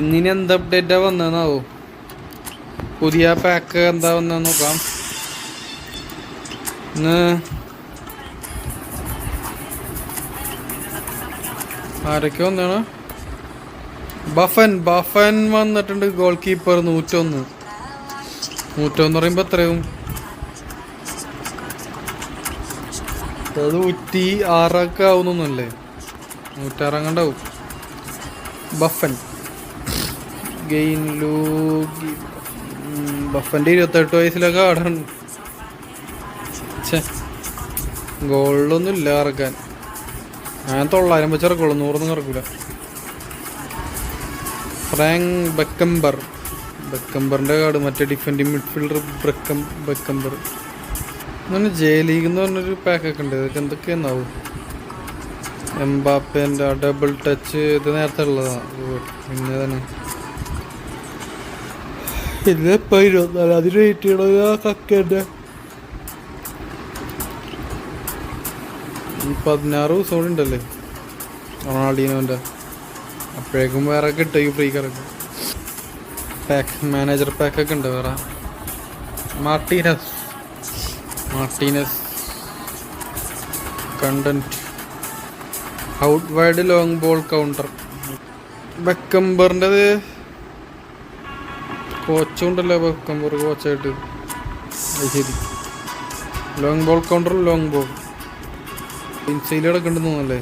ഇന്നിനി എന്ത് അപ്ഡേറ്റാ വന്നതെന്നാവോ? പുതിയ പാക്ക് എന്താ വന്നതെന്ന് നോക്കാം. ഇന്ന് ആരൊക്കെ വന്നാണ്? ബഫൻ വന്നിട്ടുണ്ട്. ഗോൾ കീപ്പർ 101 പറയുമ്പോ എത്രയും 106 ആവുന്നൊന്നുമല്ലേ? 106 കണ്ടാവും. ബഫൻ ബഫന്റെ 28 വയസ്സിലൊക്കെ ആടാണ്. ഗോളിലൊന്നും ഇല്ല ഇറക്കാൻ. ഞാൻ 900 വെച്ച് ഇറക്കുള്ളൂ, 100 ഇറക്കൂല. ഫ്രാങ്ക് ബെക്കംബറിന്റെ കാർഡ്, മറ്റേ ഡിഫൻഡിങ് മിഡ്ഫീൽഡർ ബെക്കംബർ. അങ്ങനെ ജെ ലീഗ് എന്ന് പറഞ്ഞൊരു പാക്കൊക്കെ ഉണ്ട്. ഇതൊക്കെ എന്തൊക്കെയാന്നാവും? എംബാപ്പേന്റെ ഡബിൾ ടച്ച് ഇത് നേരത്തെ ഉള്ളതാണ്. പിന്നെ തന്നെ ഇതിപ്പോ 24 അതിന് വെയിറ്റ് ചെയ്യണ കക്കേന്റെ 16 ദിവസം കൂടി ഉണ്ടല്ലേ റൊണാൾഡീനോന്റെ. അപ്പോഴേക്കും വേറെ കിട്ടും ഫ്രീ കറക്റ്റ് പാക്ക്. മാനേജർ പാക്കൊക്കെ ഉണ്ട് വേറെ. Martinez content out wide long ball counter. ബെക്കംബറിൻ്റെത് കോച്ചുണ്ടല്ലോ, ബെക്കംബർ കോച്ചായിട്ട്. അത് ശരി. Long ball counter long ball inside കിടക്കണ്ടെന്ന് തോന്നല്ലേ?